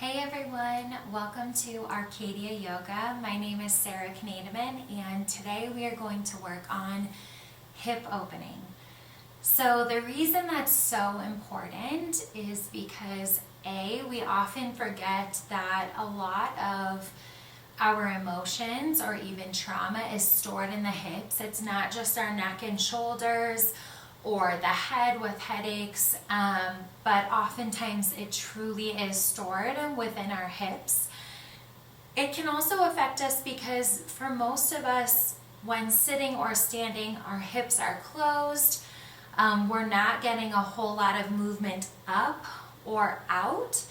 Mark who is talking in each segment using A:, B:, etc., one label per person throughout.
A: Hey everyone, welcome to Arcadia Yoga. My name is Sarah Knademan and today we are going to work on hip opening. So the reason that's so important is because we often forget that a lot of our emotions or even trauma is stored in the hips. It's not just our neck and shoulders or the head with headaches, but oftentimes it truly is stored within our hips. It can also affect us because for most of us, when sitting or standing, our hips are closed. We're not getting a whole lot of movement up or out.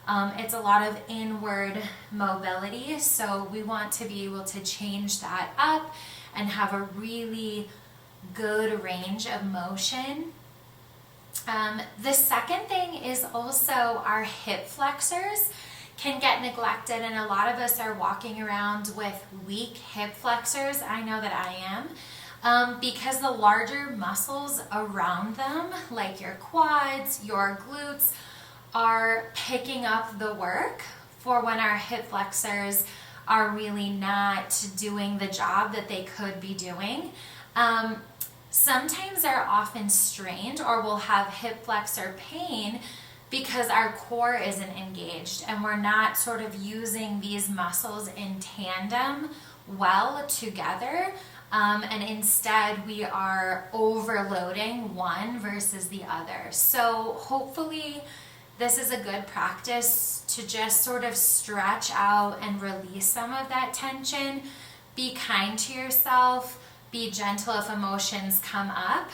A: It's a lot of inward mobility, so we want to be able to change that up and have a really good range of motion. The second thing is also our hip flexors can get neglected, and a lot of us are walking around with weak hip flexors. I know that I am, because the larger muscles around them, like your quads, your glutes, are picking up the work for when our hip flexors are really not doing the job that they could be doing. Sometimes they're often strained or we'll have hip flexor pain because our core isn't engaged and we're not sort of using these muscles in tandem well together, and instead we are overloading one versus the other. So hopefully this is a good practice to just sort of stretch out and release some of that tension. Be kind to yourself. Be gentle if emotions come up.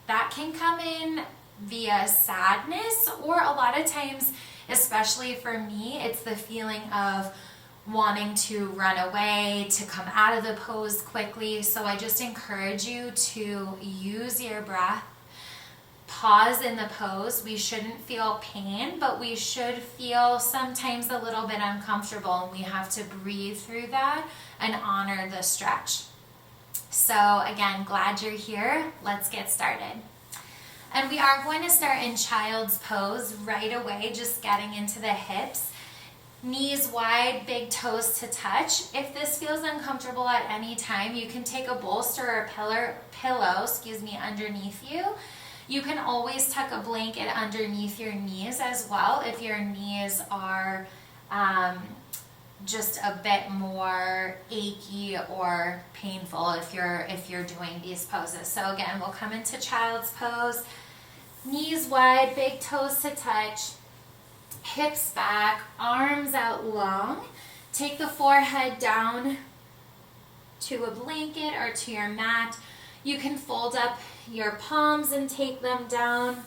A: That can come in via sadness, or a lot of times, especially for me, it's the feeling of wanting to run away, to come out of the pose quickly. So I just encourage you to use your breath. Pause in the pose. We shouldn't feel pain, but we should feel sometimes a little bit uncomfortable, and we have to breathe through that and honor the stretch. So again, glad you're here. Let's get started. And we are going to start in child's pose right away, just getting into the hips. Knees wide, big toes to touch. If this feels uncomfortable at any time, you can take a bolster or a pillow underneath you. You can always tuck a blanket underneath your knees as well if your knees are just a bit more achy or painful if you're doing these poses. So again, we'll come into child's pose. Knees wide, big toes to touch, hips back, arms out long. Take the forehead down to a blanket or to your mat. You can fold up your palms and take them down,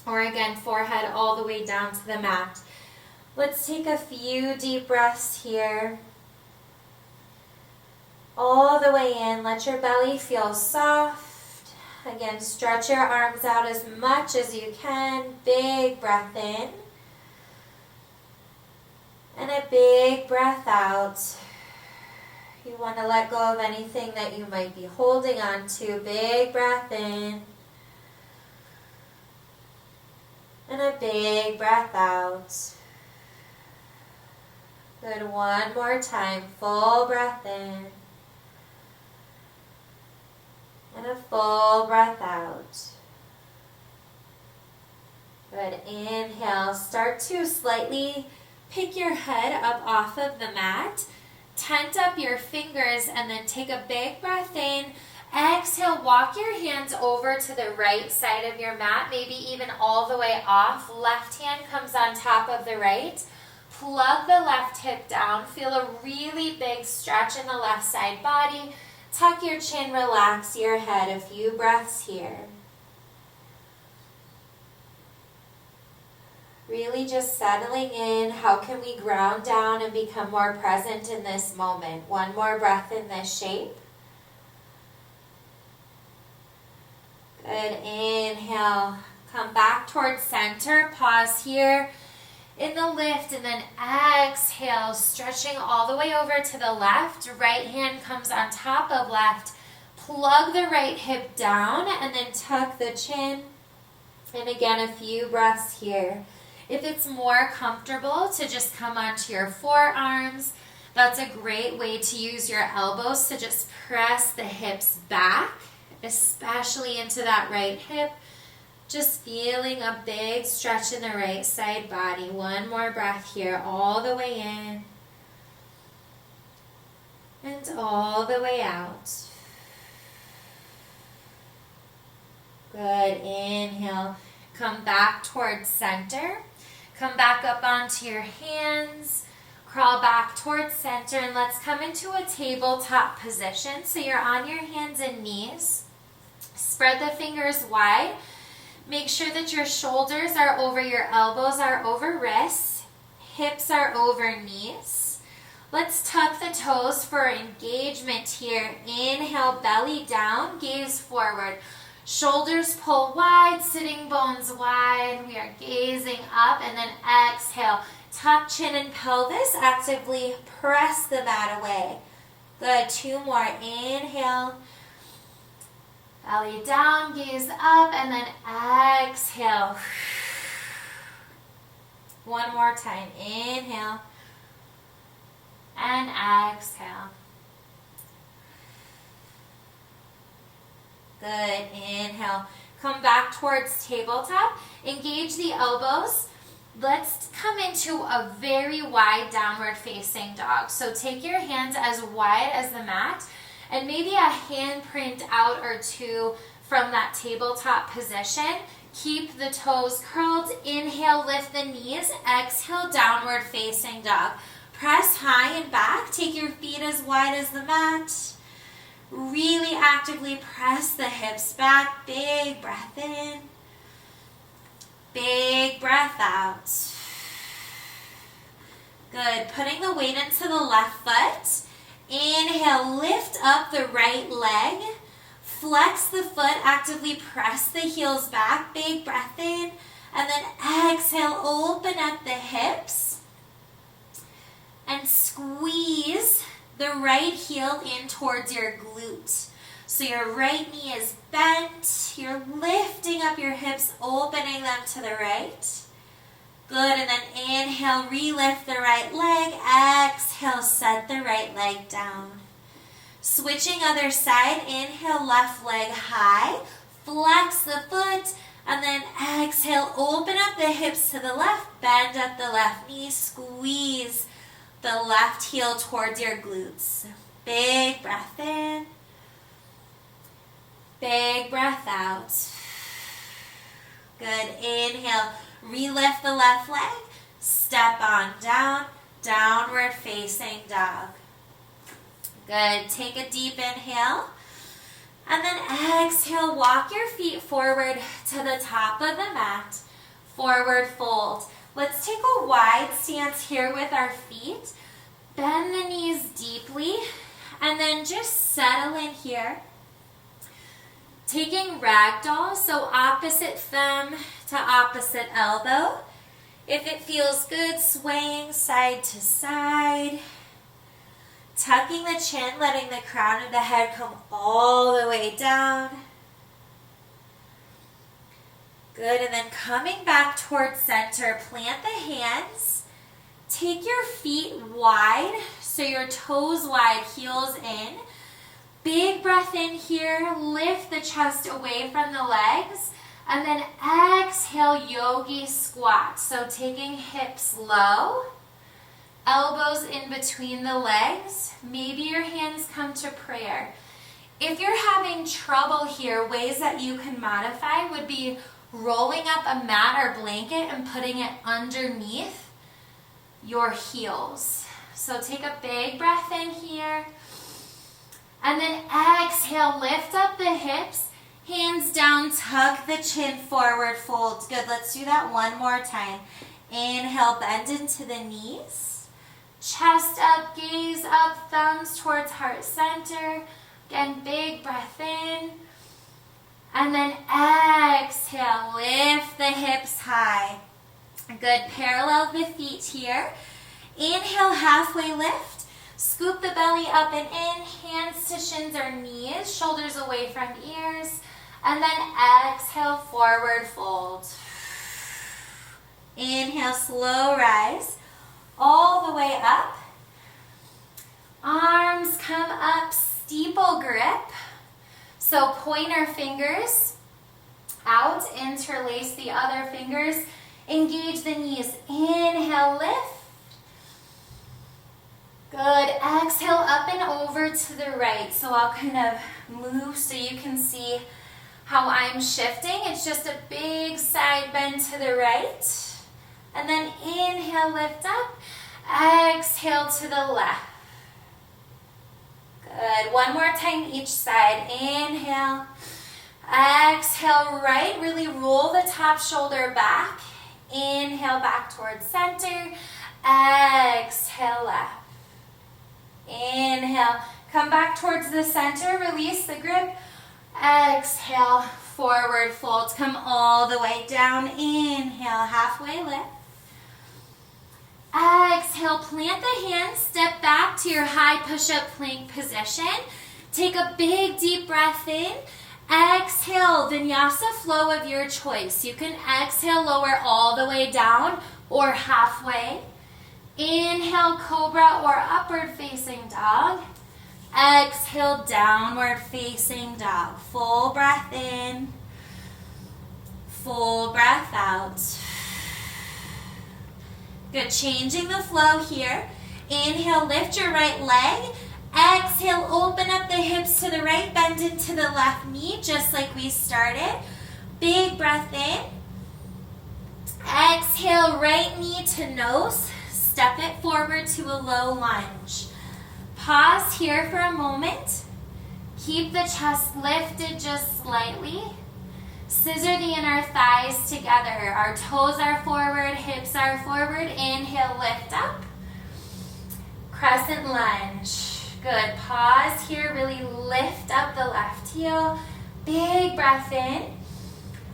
A: or again, forehead all the way down to the mat. Let's take a few deep breaths here. All the way in, let your belly feel soft. Again, stretch your arms out as much as you can. Big breath in. And a big breath out. You want to let go of anything that you might be holding on to. Big breath in. And a big breath out. Good, one more time. Full breath in. And a full breath out. Good, inhale. Start to slightly pick your head up off of the mat. Tent up your fingers and then take a big breath in. Exhale, walk your hands over to the right side of your mat, maybe even all the way off. Left hand comes on top of the right. Plug the left hip down. Feel a really big stretch in the left side body. Tuck your chin, relax your head. A few breaths here. Really just settling in. How can we ground down and become more present in this moment? One more breath in this shape. Good. Inhale. Come back towards center. Pause here in the lift, and then exhale, stretching all the way over to the left. Right hand comes on top of left. Plug the right hip down and then tuck the chin. And again, a few breaths here. If it's more comfortable to just come onto your forearms, that's a great way to use your elbows to just press the hips back, especially into that right hip. Just feeling a big stretch in the right side body. One more breath here, all the way in and all the way out. Good. Inhale. Come back towards center. Come back up onto your hands. Crawl back towards center, and let's come into a tabletop position. So you're on your hands and knees. Spread the fingers wide. Make sure that your shoulders are over your elbows, are over wrists. Hips are over knees. Let's tuck the toes for engagement here. Inhale, belly down, gaze forward. Shoulders pull wide, sitting bones wide. We are gazing up, and then exhale. Tuck chin and pelvis, actively press the mat away. Good, 2 more. Inhale. Belly down, gaze up, and then exhale. 1 more time. Inhale. And exhale. Good. Inhale. Come back towards tabletop. Engage the elbows. Let's come into a very wide downward facing dog. So take your hands as wide as the mat and maybe a handprint out or two from that tabletop position. Keep the toes curled. Inhale, lift the knees. Exhale, downward facing dog. Press high and back. Take your feet as wide as the mat. Really actively press the hips back. Big breath in. Big breath out. Good. Putting the weight into the left foot. Inhale, lift up the right leg. Flex the foot, actively press the heels back. Big breath in. And then exhale, open up the hips. And squeeze the right heel in towards your glute. So your right knee is bent. You're lifting up your hips, opening them to the right. Good, and then inhale, relift the right leg. Exhale, set the right leg down. Switching other side, inhale, left leg high. Flex the foot, and then exhale, open up the hips to the left. Bend up the left knee, squeeze the left heel towards your glutes. Big breath in. Big breath out. Good. Inhale. Relift the left leg. Step on down. Downward facing dog. Good. Take a deep inhale. And then exhale. Walk your feet forward to the top of the mat. Forward fold. Let's take a wide stance here with our feet. Bend the knees deeply. And then just settle in here. Taking ragdoll, so opposite thumb to opposite elbow. If it feels good, swaying side to side. Tucking the chin, letting the crown of the head come all the way down. Good, and then coming back towards center, plant the hands. Take your feet wide, so your toes wide, heels in. Big breath in here, lift the chest away from the legs, and then exhale, yogi squat. So taking hips low, elbows in between the legs. Maybe your hands come to prayer. If you're having trouble here, ways that you can modify would be rolling up a mat or blanket and putting it underneath your heels. So take a big breath in here. And then exhale, lift up the hips, hands down, tuck the chin forward, fold. Good, let's do that one more time. Inhale, bend into the knees. Chest up, gaze up, thumbs towards heart center. Again, big breath in. And then exhale, lift the hips high. Good, parallel the feet here. Inhale, halfway lift. Scoop the belly up and in, hands to shins or knees, shoulders away from ears, and then exhale, forward fold. Inhale, slow rise all the way up. Arms come up, steeple grip. So point our fingers out, interlace the other fingers, engage the knees. Inhale, lift. Good. Exhale, up and over to the right. So I'll kind of move so you can see how I'm shifting. It's just a big side bend to the right. And then inhale, lift up. Exhale to the left. Good. One more time each side. Inhale. Exhale, right. Really roll the top shoulder back. Inhale, back towards center. Exhale, left. Inhale, come back towards the center, release the grip. Exhale, forward fold, come all the way down. Inhale, halfway lift. Exhale, plant the hands, step back to your high push-up plank position. Take a big deep breath in. Exhale, vinyasa flow of your choice. You can exhale, lower all the way down or halfway. Inhale, cobra or upward facing dog. Exhale, downward facing dog. Full breath in, full breath out. Good, changing the flow here. Inhale, lift your right leg. Exhale, open up the hips to the right, bend into the left knee, just like we started. Big breath in. Exhale, right knee to nose. Step it forward to a low lunge. Pause here for a moment. Keep the chest lifted just slightly. Scissor the inner thighs together. Our toes are forward, hips are forward. Inhale, lift up. Crescent lunge. Good. Pause here. Really lift up the left heel. Big breath in.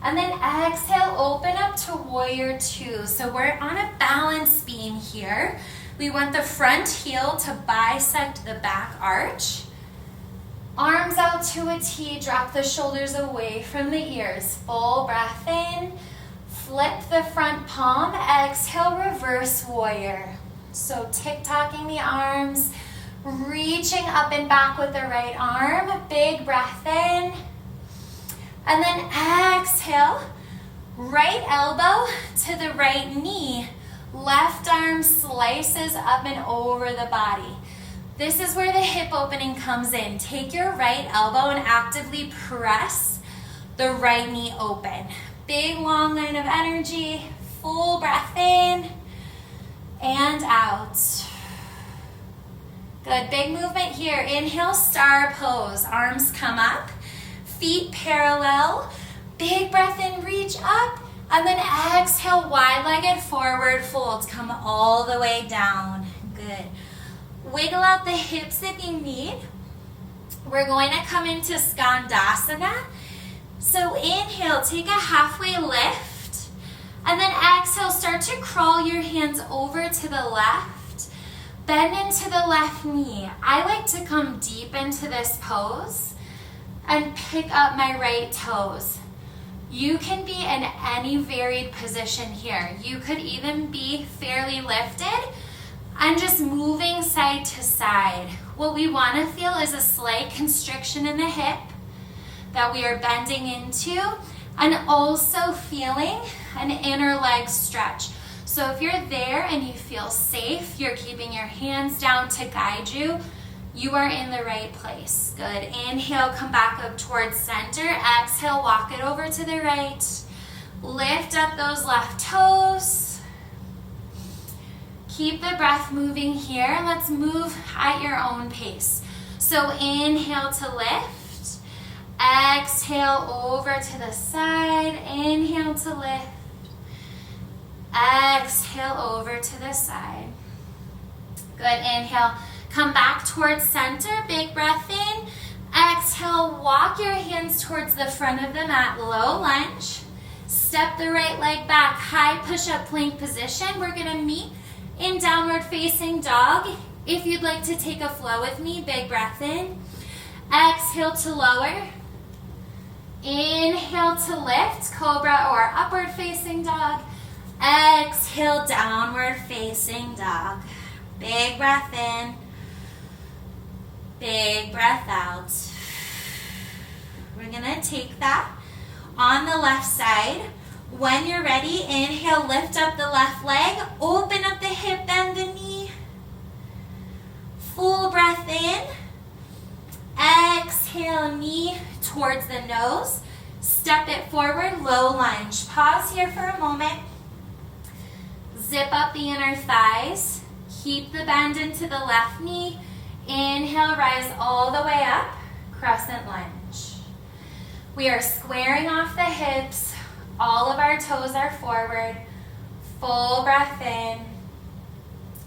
A: And then exhale, open up to warrior two. So we're on a balance beam here. We want the front heel to bisect the back arch. Arms out to a T, drop the shoulders away from the ears. Full breath in. Flip the front palm. Exhale, reverse warrior. So tick-tocking the arms, reaching up and back with the right arm. Big breath in. And then exhale, right elbow to the right knee. Left arm slices up and over the body. This is where the hip opening comes in. Take your right elbow and actively press the right knee open. Big long line of energy. Full breath in and out. Good, big movement here. Inhale, star pose. Arms come up. Feet parallel, big breath in, reach up, and then exhale, wide-legged forward folds, come all the way down. Good. Wiggle out the hips if you need. We're going to come into Skandasana. So inhale, take a halfway lift, and then exhale, start to crawl your hands over to the left, bend into the left knee. I like to come deep into this pose and pick up my right toes. You can be in any varied position here. You could even be fairly lifted and just moving side to side. What we want to feel is a slight constriction in the hip that we are bending into, and also feeling an inner leg stretch. So if you're there and you feel safe, you're keeping your hands down to guide you, you are in the right place. Good. Inhale, come back up towards center. Exhale, walk it over to the right. Lift up those left toes. Keep the breath moving here, and let's move at your own pace. So inhale to lift. Exhale over to the side. Inhale to lift. Exhale over to the side. Good. Inhale. Come back towards center, big breath in. Exhale, walk your hands towards the front of the mat, low lunge. Step the right leg back, high push-up plank position. We're gonna meet in downward facing dog. If you'd like to take a flow with me, big breath in. Exhale to lower. Inhale to lift, cobra or upward facing dog.
B: Exhale, downward facing dog. Big breath in. Big breath out. We're going to take that on the left side. When you're ready, inhale, lift up the left leg. Open up the hip, bend the knee. Full breath in. Exhale, knee towards the nose. Step it forward, low lunge. Pause here for a moment. Zip up the inner thighs. Keep the bend into the left knee. Inhale, rise all the way up. Crescent lunge. We are squaring off the hips. All of our toes are forward. Full breath in.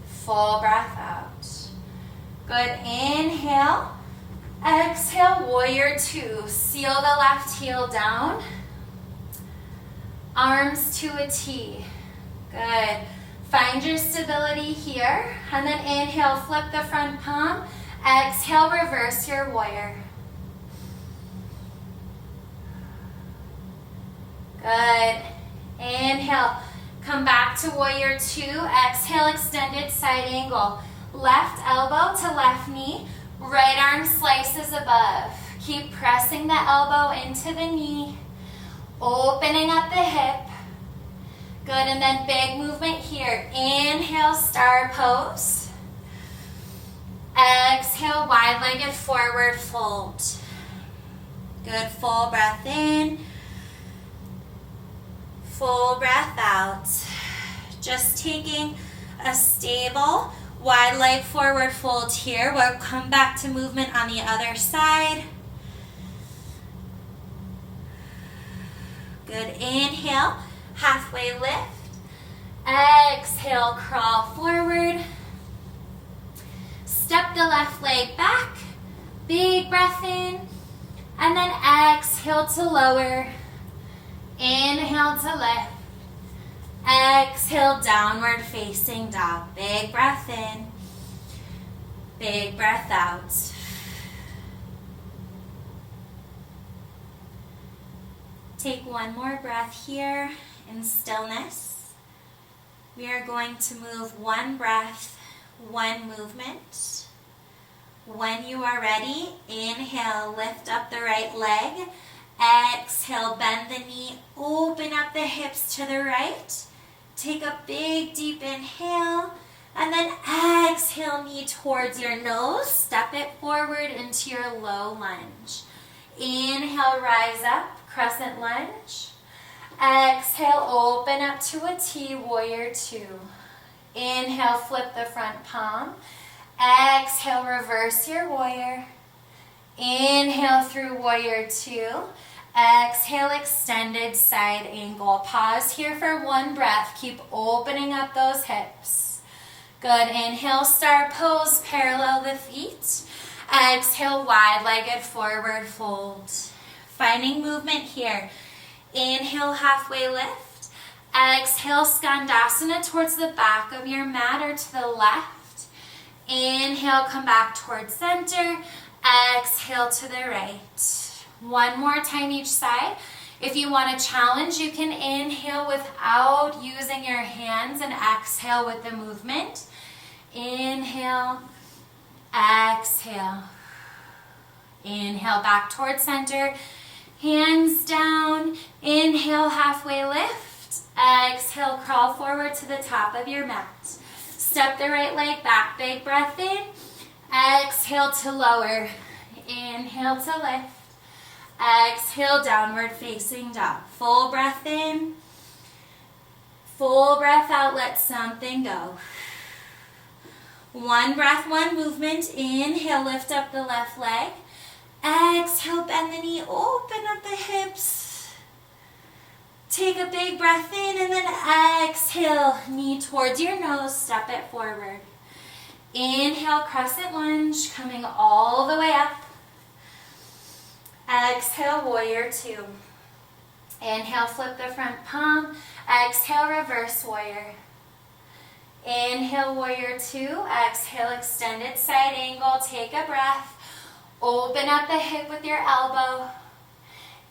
B: Full breath out. Good. Inhale. Exhale, warrior two. Seal the left heel down. Arms to a T. Good. Find your stability here. And then inhale, flip the front palm. Exhale, reverse your warrior. Good. Inhale, come back to warrior two. Exhale, extended side angle. Left elbow to left knee. Right arm slices above. Keep pressing the elbow into the knee. Opening up the hip. Good, and then big movement here. Inhale, star pose. Exhale, wide-legged forward fold. Good, full breath in. Full breath out. Just taking a stable wide leg forward fold here. We'll come back to movement on the other side. Good, inhale, halfway lift. Exhale, crawl forward. Step the left leg back. Big breath in. And then exhale to lower. Inhale to lift. Exhale, downward facing dog. Big breath in. Big breath out. Take one more breath here in stillness. We are going to move one breath, one movement. When you are ready, inhale, lift up the right leg. Exhale, bend the knee, open up the hips to the right. Take a big, deep inhale, and then exhale, knee towards your nose. Step it forward into your low lunge. Inhale, rise up, crescent lunge. Exhale, open up to a T, warrior two. Inhale, flip the front palm. Exhale, reverse your warrior. Inhale through warrior two. Exhale, extended side angle. Pause here for one breath. Keep opening up those hips. Good. Inhale, star pose, parallel the feet. Exhale, wide-legged forward fold. Finding movement here. Inhale, halfway lift. Exhale, skandasana towards the back of your mat or to the left. Inhale, come back towards center. Exhale to the right. One more time each side. If you want to challenge, you can inhale without using your hands and exhale with the movement. Inhale, exhale. Inhale back towards center. Hands down. Inhale, halfway lift. Exhale, crawl forward to the top of your mat. Step the right leg back. Big breath in. Exhale to lower. Inhale to lift. Exhale, downward facing dog. Full breath in. Full breath out. Let something go. One breath, one movement. Inhale, lift up the left leg. Exhale, bend the knee. Open up the hips. Take a big breath in and then exhale. Knee towards your nose. Step it forward. Inhale, crescent lunge. Coming all the way up. Exhale, warrior two. Inhale, flip the front palm. Exhale, reverse warrior. Inhale, warrior two. Exhale, extended side angle. Take a breath. Open up the hip with your elbow.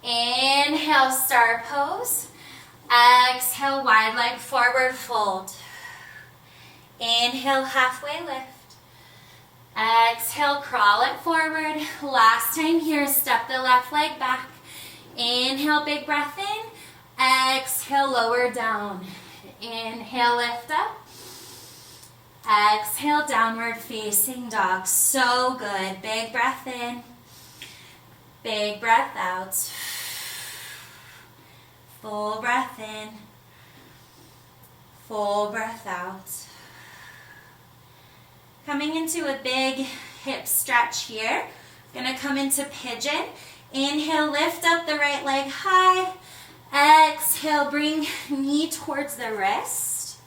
B: Inhale, star pose. Exhale, wide leg forward fold. Inhale, halfway lift. Exhale, crawl it forward. Last time here, step the left leg back. Inhale, big breath in. Exhale, lower down. Inhale, lift up. Exhale, downward facing dog. So good. Big breath in. Big breath out. Full breath in. Full breath out. Coming into a big hip stretch here. Gonna come into pigeon. Inhale, lift up the right leg high. Exhale, bring knee towards the wrist.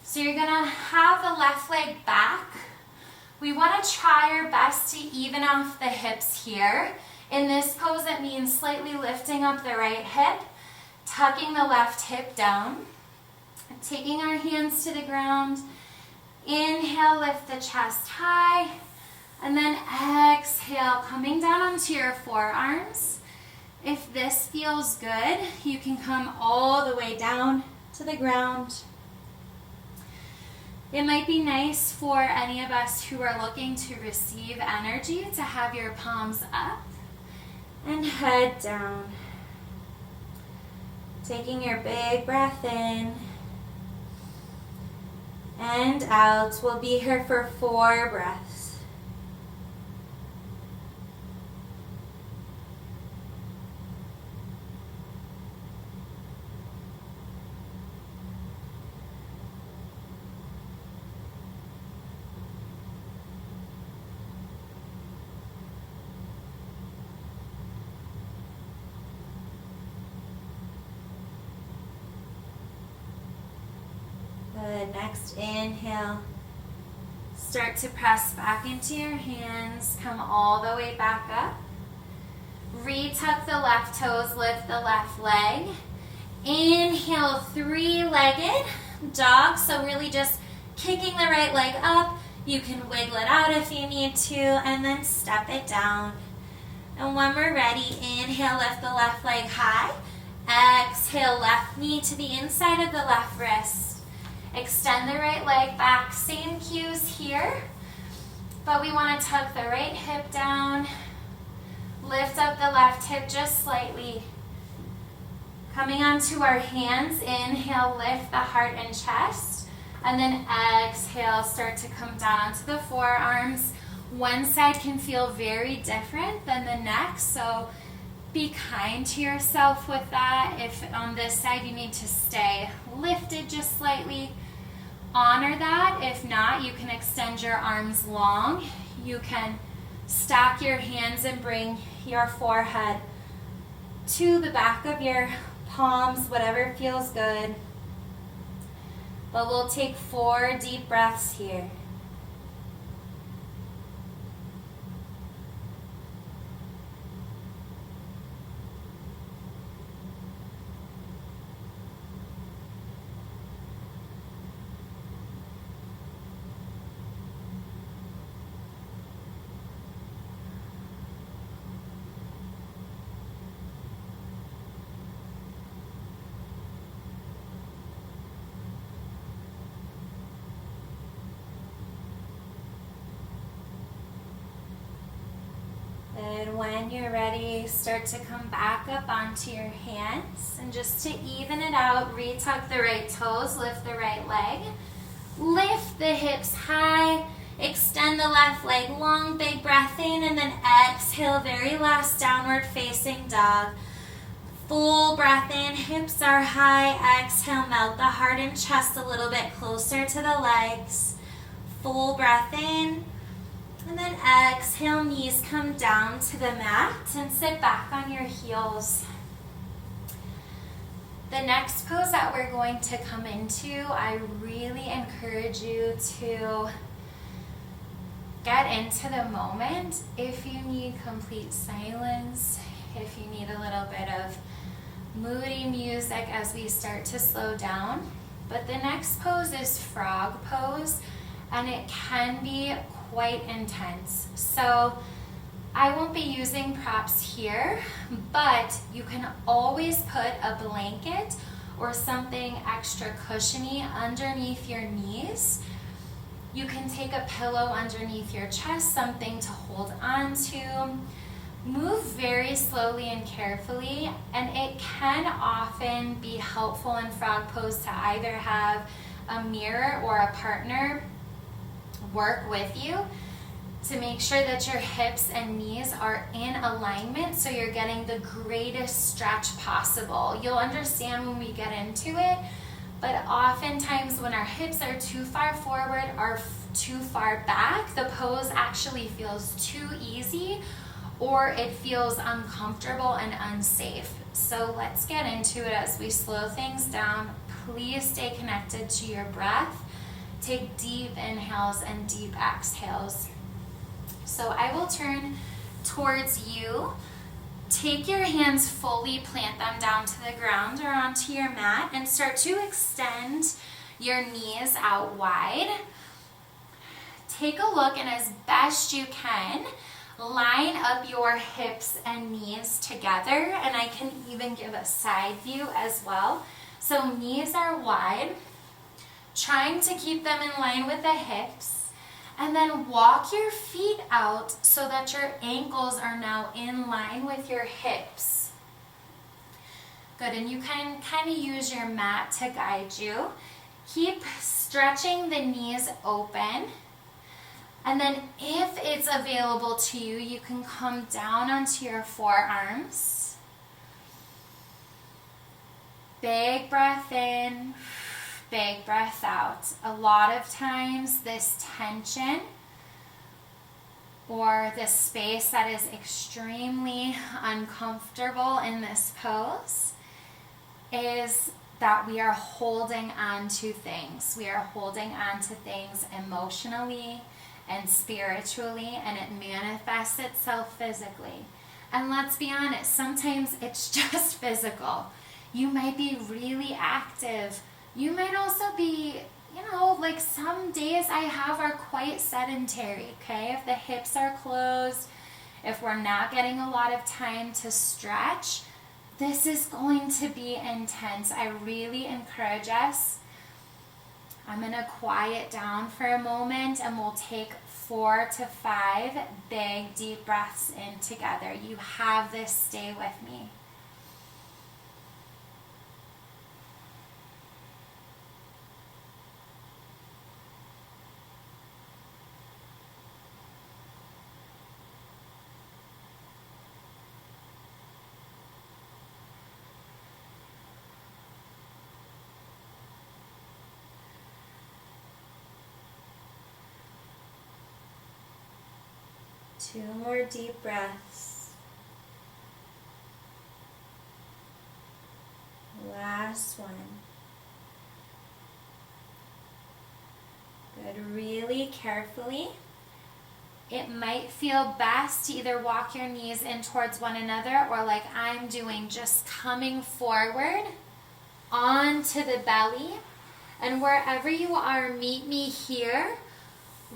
B: So you're gonna have the left leg back. We wanna try our best to even off the hips here. In this pose, it means slightly lifting up the right hip, tucking the left hip down, taking our hands to the ground. Inhale, lift the chest high, and then exhale, coming down onto your forearms. If this feels good, you can come all the way down to the ground. It might be nice for any of us who are looking to receive energy to have your palms up and head down. Taking your big breath in and out. We'll be here for 4 breaths. Good. Next inhale. Start to press back into your hands. Come all the way back up. Retuck the left toes, lift the left leg. Inhale, 3-legged dog. So really just kicking the right leg up. You can wiggle it out if you need to, and then step it down. And when we're ready, inhale, lift the left leg high. Exhale, left knee to the inside of the left wrist. Extend the right leg back. Same cues here, but we want to tuck the right hip down. Lift up the left hip just slightly. Coming onto our hands, inhale, lift the heart and chest, and then exhale, start to come down onto the forearms. One side can feel very different than the next, so be kind to yourself with that. If on this side you need to stay lifted just slightly, honor that. If not, you can extend your arms long. You can stack your hands and bring your forehead to the back of your palms, whatever feels good. But we'll take 4 deep breaths here. And when you're ready, start to come back up onto your hands. And just to even it out, retuck the right toes, lift the right leg. Lift the hips high, extend the left leg long, big breath in, and then exhale, very last downward facing dog. Full breath in, hips are high, exhale, melt the heart and chest a little bit closer to the legs. Full breath in. And then exhale, knees come down to the mat and sit back on your heels. The next pose that we're going to come into, I really encourage you to get into the moment. If you need complete silence, if you need a little bit of moody music as we start to slow down. But the next pose is frog pose, and it can be quite intense. So
A: I won't be using props here, but you can always put a blanket or something extra cushiony underneath your knees. You can take a pillow underneath your chest, something to hold on to. Move very slowly and carefully, and it can often be helpful in frog pose to either have a mirror or a partner work with you to make sure that your hips and knees are in alignment so you're getting the greatest stretch possible. You'll understand when we get into it, but oftentimes when our hips are too far forward or too far back, the pose actually feels too easy or it feels uncomfortable and unsafe. So let's get into it as we slow things down. Please stay connected to your breath. Take deep inhales and deep exhales. So I will turn towards you. Take your hands fully, plant them down to the ground or onto your mat, and start to extend your knees out wide. Take a look, and as best you can, line up your hips and knees together, and I can even give a side view as well. So knees are wide, trying to keep them in line with the hips, and then walk your feet out so that your ankles are now in line with your hips. Good, and you can kind of use your mat to guide you. Keep stretching the knees open. And then if it's available to you, you can come down onto your forearms. Big breath in, big breath out. A lot of times this tension or this space that is extremely uncomfortable in this pose is that we are holding on to things. We are holding on to things emotionally and spiritually, and it manifests itself physically. And let's be honest, sometimes it's just physical. You might be really active. You might also be, like some days I have are quite sedentary, okay? If the hips are closed, if we're not getting a lot of time to stretch, this is going to be intense. I really encourage us. I'm going to quiet down for a moment and we'll take 4 to 5 big deep breaths in together. You have this, stay with me. Two more deep breaths. Last one. Good. Really carefully. It might feel best to either walk your knees in towards one another or like I'm doing, just coming forward onto the belly. And wherever you are, meet me here.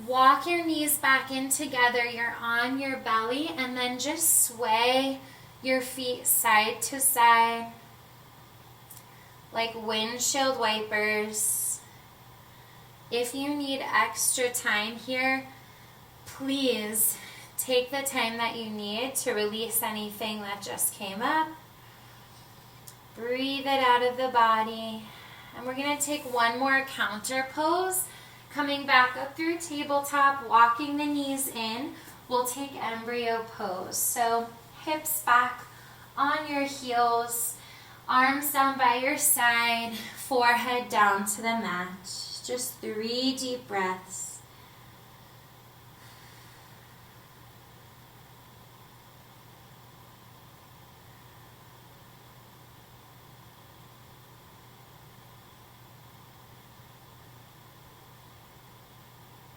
A: Walk your knees back in together. You're on your belly, and then just sway your feet side to side like windshield wipers. If you need extra time here, please take the time that you need to release anything that just came up. Breathe it out of the body. And we're going to take one more counter pose. Coming back up through tabletop, walking the knees in, we'll take embryo pose. So hips back on your heels, arms down by your side, forehead down to the mat. Just 3 deep breaths.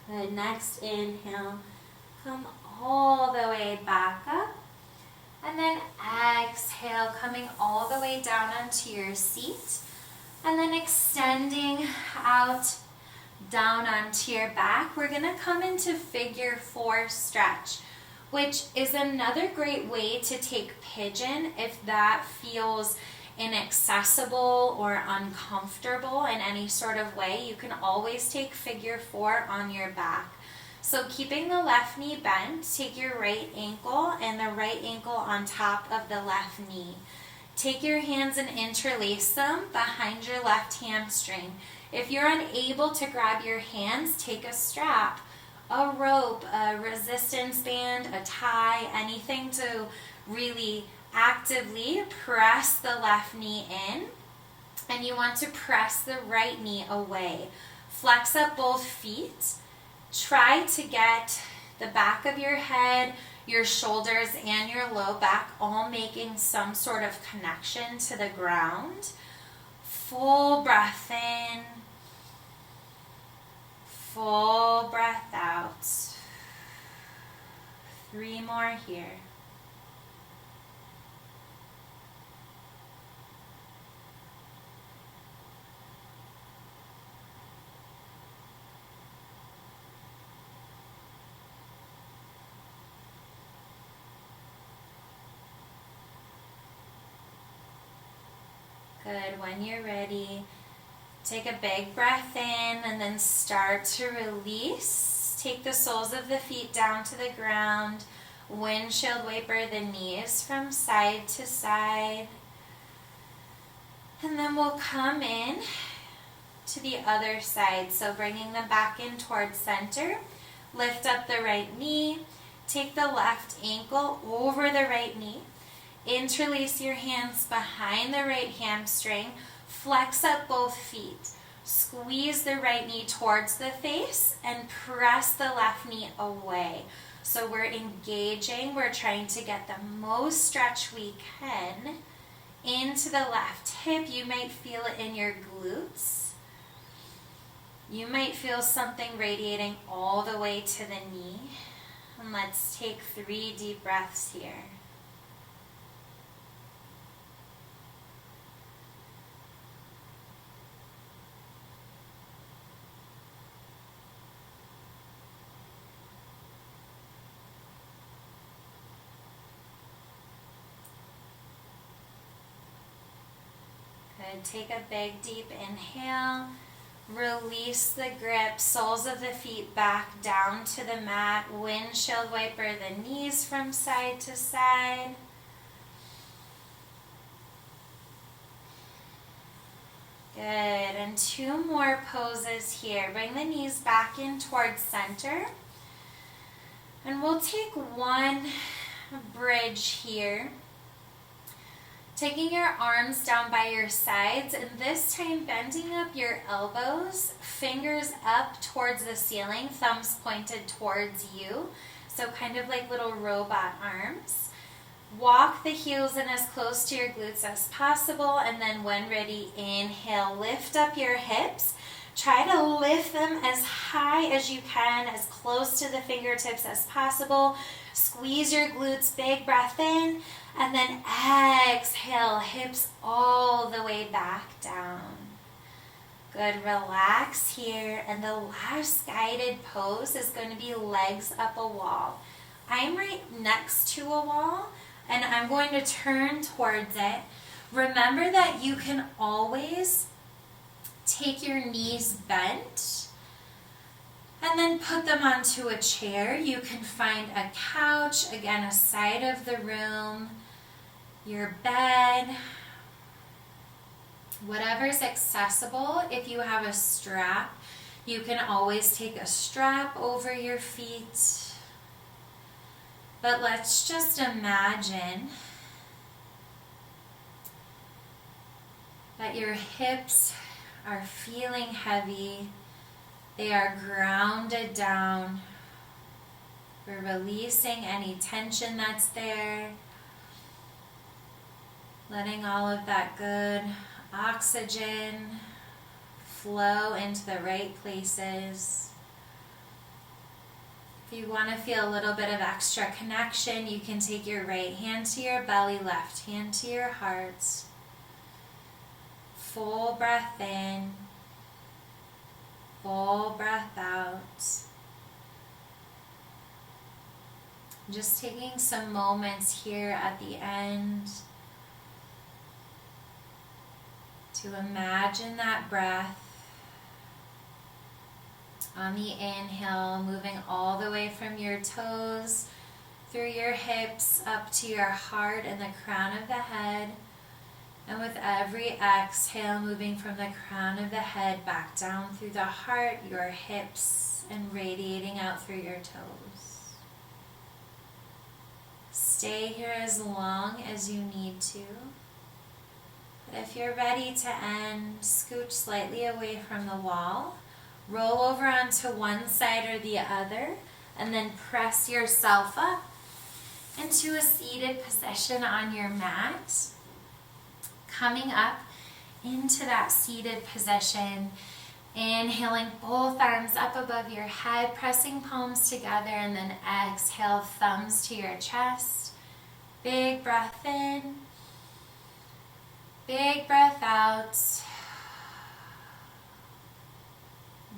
A: Good. Next inhale, come all the way back up. And then exhale, coming all the way down onto your seat. And then extending out, down onto your back. We're going to come into figure 4 stretch. which is another great way to take pigeon if that feels inaccessible or uncomfortable in any sort of way. You can always take figure 4 on your back. So keeping the left knee bent, take your right ankle and the right ankle on top of the left knee. Take your hands and interlace them behind your left hamstring. If you're unable to grab your hands, take a strap, a rope, a resistance band, a tie, anything to really actively press the left knee in. And you want to press the right knee away. Flex up both feet. Try to get the back of your head, your shoulders, and your low back all making some sort of connection to the ground. Full breath in. Full breath out. 3 more here. Good. When you're ready, take a big breath in and then start to release. Take the soles of the feet down to the ground. Windshield wiper the knees from side to side. And then we'll come in to the other side. So bringing them back in towards center. Lift up the right knee. Take the left ankle over the right knee. Interlace your hands behind the right hamstring. Flex up both feet. Squeeze the right knee towards the face and press the left knee away. So we're engaging, we're trying to get the most stretch we can into the left hip. You might feel it in your glutes. You might feel something radiating all the way to the knee. And let's take 3 deep breaths here. Good. Take a big deep inhale. Release the grip, soles of the feet back down to the mat. Windshield wiper the knees from side to side. Good. And 2 more poses here. Bring the knees back in towards center. And we'll take 1 bridge here. Taking your arms down by your sides, and this time bending up your elbows, fingers up towards the ceiling, thumbs pointed towards you. So kind of like little robot arms. Walk the heels in as close to your glutes as possible, and then when ready, inhale, lift up your hips. Try to lift them as high as you can, as close to the fingertips as possible. Squeeze your glutes, big breath in. And then exhale, hips all the way back down. Good, relax here. And the last guided pose is going to be legs up a wall. I'm right next to a wall and I'm going to turn towards it. Remember that you can always take your knees bent and then put them onto a chair. You can find a couch, again, a side of the room, your bed, whatever's accessible. If you have a strap, you can always take a strap over your feet. But let's just imagine that your hips are feeling heavy. They are grounded down. We're releasing any tension that's there. Letting all of that good oxygen flow into the right places. If you want to feel a little bit of extra connection, you can take your right hand to your belly, left hand to your heart. Full breath in, full breath out. Just taking some moments here at the end to imagine that breath. On the inhale, moving all the way from your toes, through your hips, up to your heart and the crown of the head. And with every exhale, moving from the crown of the head back down through the heart, your hips, and radiating out through your toes. Stay here as long as you need to. But if you're ready to end, scooch slightly away from the wall. Roll over onto one side or the other, and then press yourself up into a seated position on your mat. Coming up into that seated position, inhaling both arms up above your head, pressing palms together, and then exhale, thumbs to your chest. Big breath in, big breath out.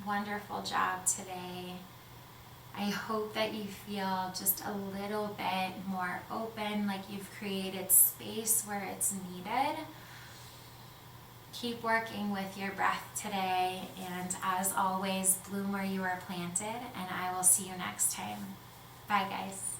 A: Wonderful job today. I hope that you feel just a little bit more open, like you've created space where it's needed. Keep working with your breath today, and as always, bloom where you are planted, and I will see you next time. Bye, guys.